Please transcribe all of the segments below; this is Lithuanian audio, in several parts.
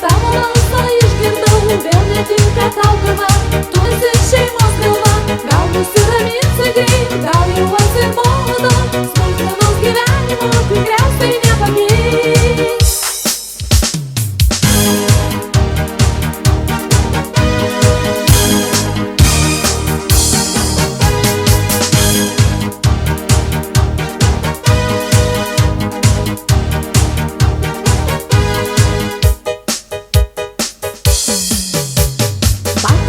Tavo balsą išgirdau, vėl netinka tau kava. Tu esi šeimos galva, gal nusiraminsi greit, gal jau atsibodo. Smulkmenos gyvenimo tikriausiai nepakeis.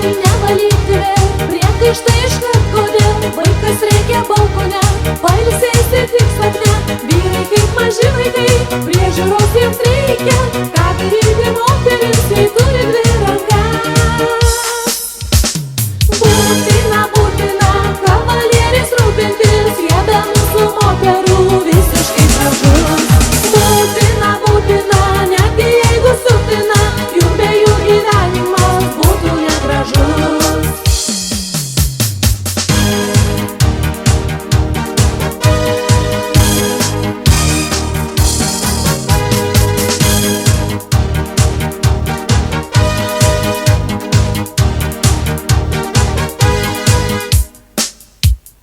Nevalyti vėl, priekaištai iškart kodėl. Vaikas reikia balkone, pailsėsi tik sapne. Vyrai kaip maži vaikai, priežiūros jiems reikia. Ką daryti moterims, kai turi dvi rankas? Būtina, kavalieris rūpintis, jie be mūsų moterų visiškai gražus. Būtina, netgi jeigu sutina, jų be jų gyvenimas būtų negražus.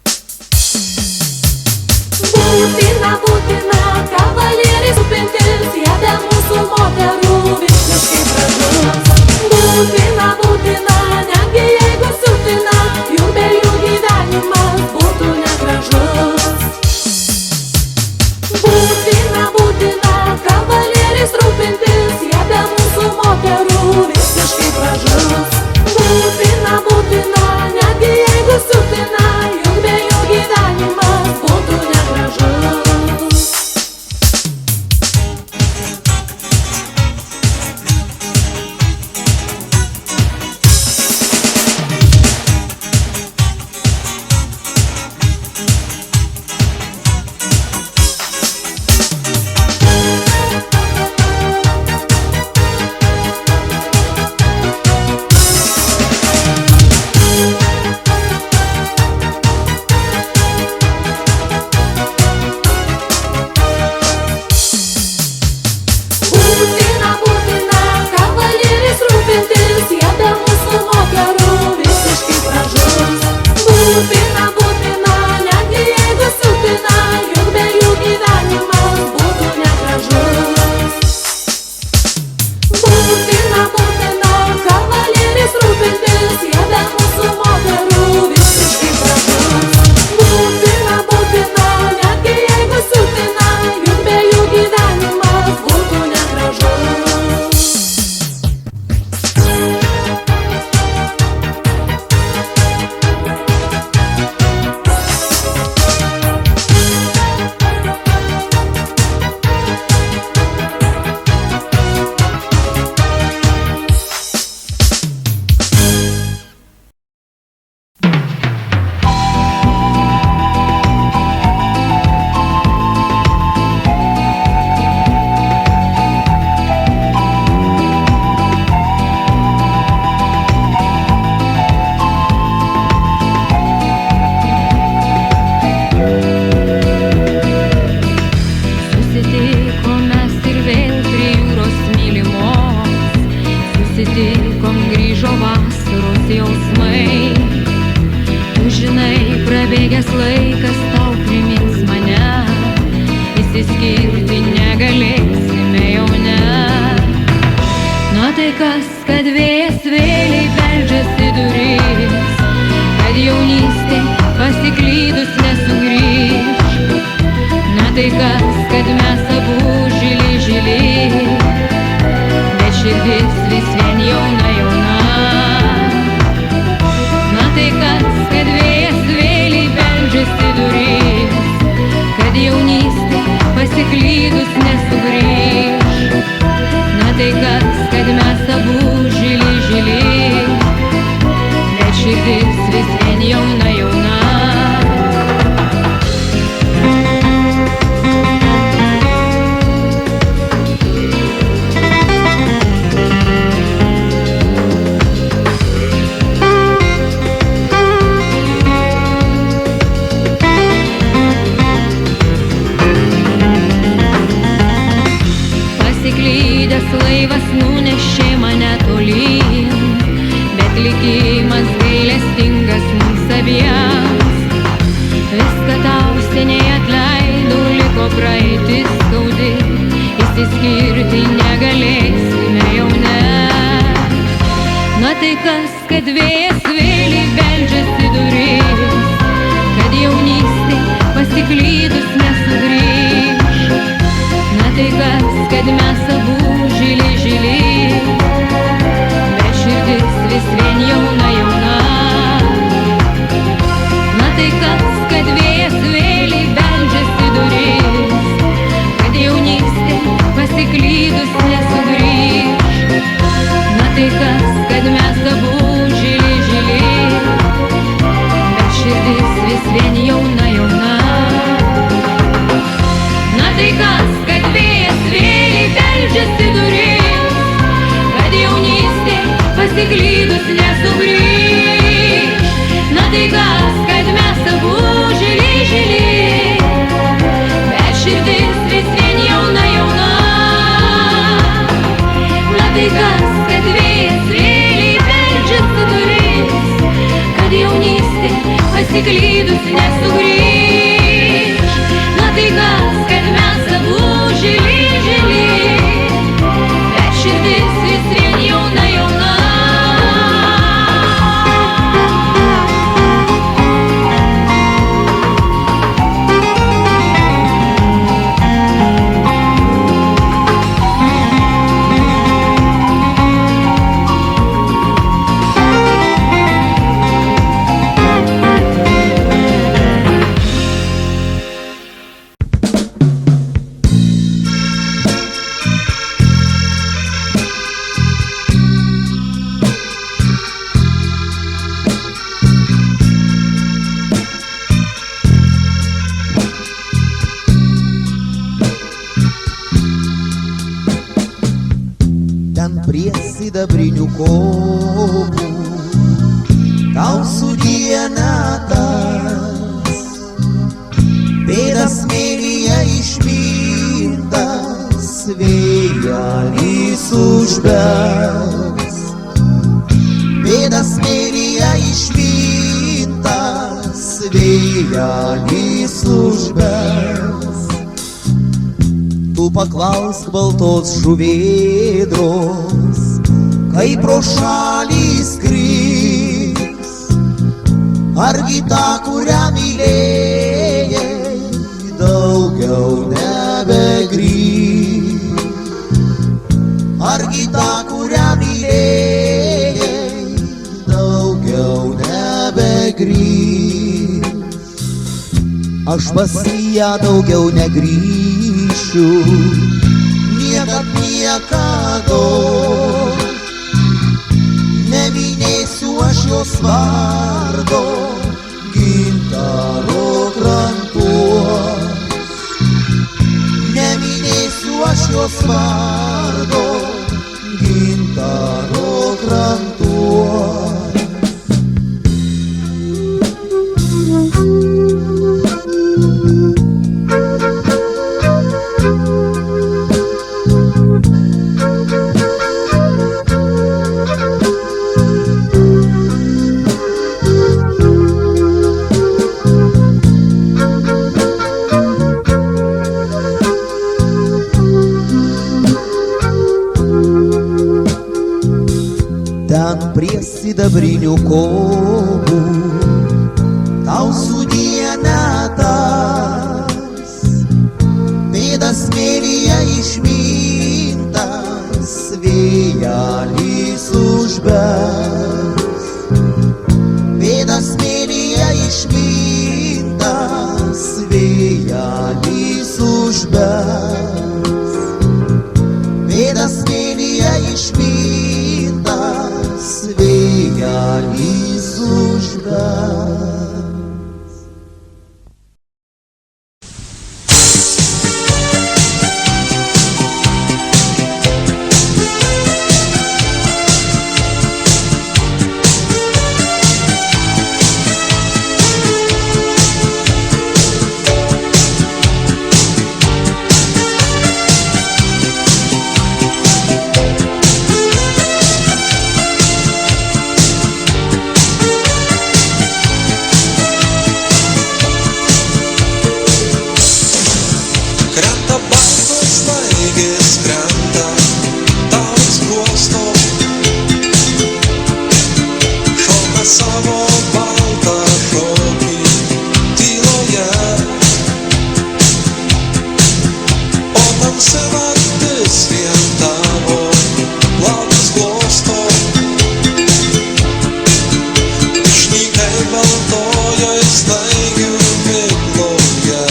Būtina, kavalieris rūpintis, jie be mūsų moterų visiškai gražus. Būtina, netgi jeigu sutina, jų be jų gyvenimas būtų negražus. Būtina, kavalieris rūpintis, jie be mūsų moterų visiškai gražus. Būtina, netgi jeigu sutina, jų be jų gyvenimas būtų negražus. Būtina, kavalieris rūpintis, jie be mūsų moterų visiškai gražus. Būtina, netgi jeigu sutina, juk be jų gyvenimas būtų negražus. Būtina, kavalieris rūpintis, jie be mūsų moterų visiškai gražus. Būtina, netgi jeigu sutina, juk be jų gyvenimas būtų negražus. Susitikom, grįžo vasaros jausmai. Tu žinai, prabėgęs laikas tau primins mane. Išsiskirti negalėsime jau ne. Na tai kas, kad vėjas vėliai beldžiasi duris, kad jaunystė pasiklydus nesugrįž. Na tai kas, kad mes abu žili, bet širdis vis vien jauna. Na tai kas, kad vėjas vėliai beldžiasi duris, kad jaunystė pasiklydus nesugrįž. Na tai kas, kad mes abu žili, bet širdis vis vien jauna. širdis skaudi, išsiskirti negalėsime jau ne. Na tai kas, kad vėjas vėliai beldžiasi duris, kad jaunystė pasiklydus nesugrįž. Na tai kas, kad mes abu žili, žili, bet širdis vis vien jauna, jauna. Na tai kas, kad vėjas vėliai beldžiasi duris, kad jaunystė pasiklydus nesugrįž. Na tai kas, kad mes abu žili, žili, bet širdis vis vien jauna, jauna. Na tai kas, kad vėjas vėliai beldžiasi duris, kad jaunystė pasiklydus nesugrįž. Na tai kas, kad mes abu žili, žili, bet širdis vis vien jauna, jauna. Na tai kas, kad vėjas vėliai beldžiasi duris, kad jaunystė pasiklydus nesugrįž. Na tai kas, kad mes abu žili, žili, bet širdis vis vien jauna, jauna. Prie sidabrinių kopų tau sudie natas, pėdas smėlyje išmintas, vėjelis užbels. Pėdas smėlyje išmintas, vėjelis užbels. Tu paklausk baltos žuvėdros, kai pro šalį skris, argi ta, kurią mylėjai, daugiau nebegrįš. Argi ta, kurią mylėjai, daugiau nebegrįš. Aš pas ją daugiau negrįšiu, niekad niekados. Neminėsiu aš jos vardo Gintaro krantuos. Neminėsiu aš jos vardo Gintaro krantuos. Ten prie sidabrinių kopų tau sudie natas, pėdas smėlyje išmintas, vėjelis užbels. Pėdas smėlyje išmintas, vėjelis užbels. Pėdas smėlyje išmintas, vėjelis užbels. tamsi naktis vien tavo plaukus glosto. Išnykai baltojoj staigių migloje.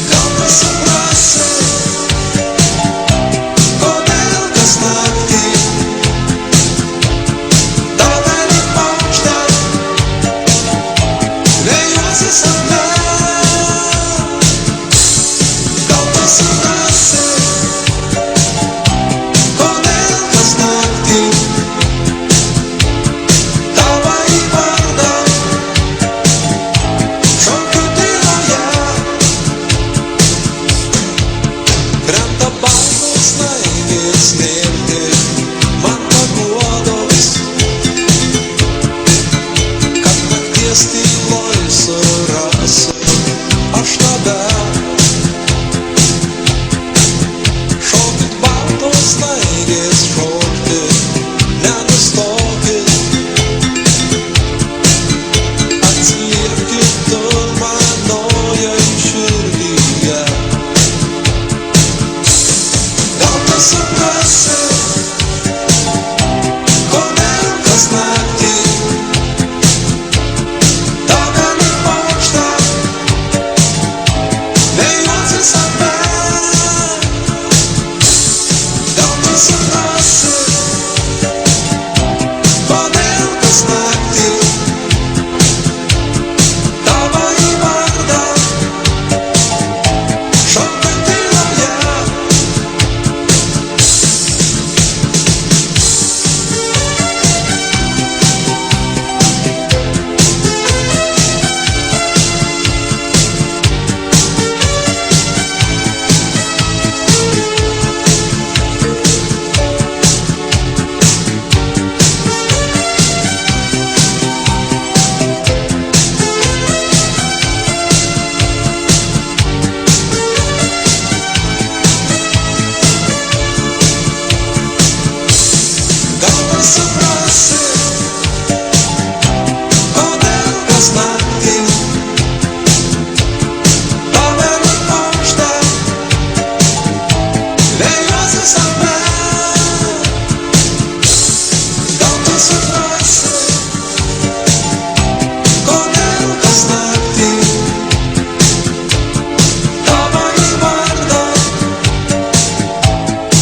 Gal nesuprasi, kodėl kas naktį tave paukštę vėjuosi sapne. Gal nesuprasi, kodėl kas naktį tavo į vardą šaukiu tyloje. Krenta baltos snaigės nirti man paguodos, kad nakties tyloj surasiu aš tave. Šokit baltos snaigės, šokti nenustokit, atsiliepkit tu manojoj širdyje. Gal nesuprasi, kodėl kas naktį tave lyg paukštę vėjuosi sapne. Gal nesuprasi, kodėl kas naktį tavo į vardą šaukiu tyloje. Gal nesuprasi, kodėl kas naktį tave lyg paukštę vėjuosi sapne. Gal nesuprasi, kodėl kas naktį tavo į vardą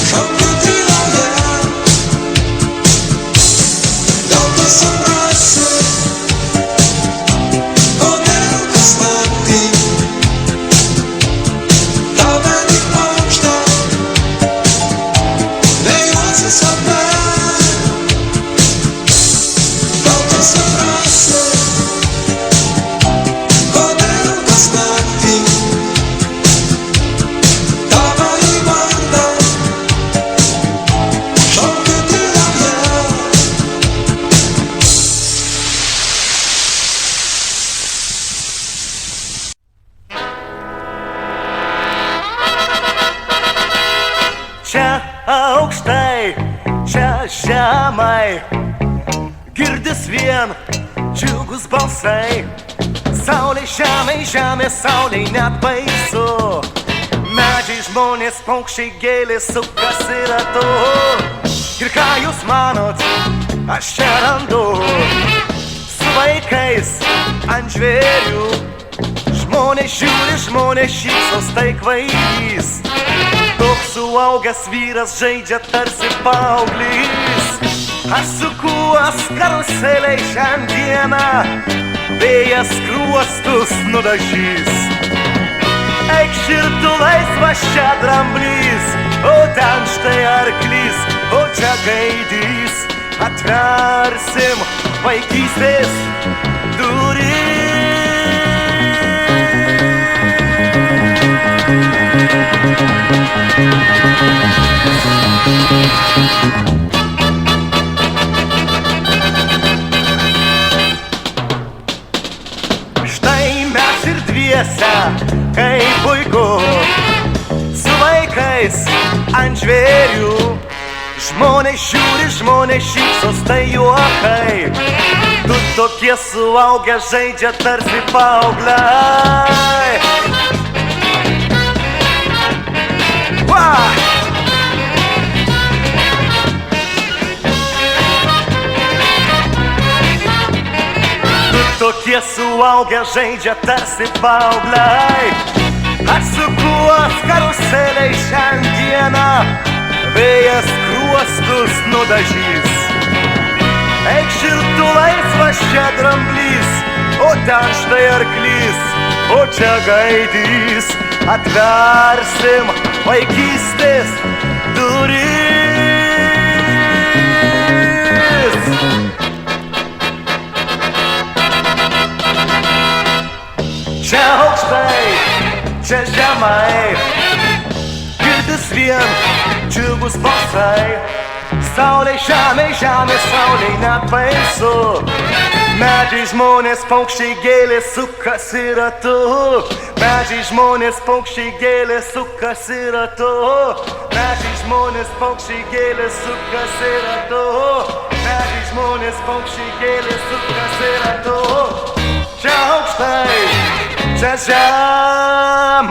šaukiu tyloje. Gal nesuprasi, kodėl kas naktį tave lyg paukštę vėjuosi sapne. Gal nesuprasi, kodėl kas naktį tavo į vardą šaukiu tyloje. Čia aukštai, čia žemai, girdis vien džiugus balsai. Saulė žemai, žemė saulė net baisu. Medžiai, žmonės, paukščiai, gėlės sukasi ratu. Ir ką jūs manot, aš čia randu su vaikais ant žvėrių. Žmonės žiūri, žmonės šypsos, tai kvailys. Toks suaugęs vyras žaidžia tarsi paauglys. Aš sukuos karuseliai šiandieną, vėjas skruostus nudažys. Eikš ir tu laisvas čia dramblys, o ten štai arklys, o čia gaidys. Atversim vaikystės duris. Štai mes ir dviese, kaip puiku, su vaikais ant žvėrių. Žmonės žiūri, žmonės šypsos, tai juokai. Tu tokie suaugę žaidžia tarsi paaugliai. suaugę žaidžia tarsi paaugliai. Atsukuos karuseliai šiandieną, vėjas kruostus nudažys. Eik šiltų laisvas čia dramblys, o ten štai arklys, o čia gaidys. Atversim vaikystės duris. Čia aukštai, čia žemai, girdis vien džiugus balsai. Saulė, žemė, žemė, saulė net baisu. Medžiai, žmonės, paukščiai, gėlės sukasi ratu. Medžiai, žmonės, paukščiai, gėlės sukasi ratu. Medžiai, žmonės, paukščiai, gėlės sukasi ratu. Medžiai, žmonės, paukščiai, gėlės sukasi ratu. Čia aukštai, čia žemė.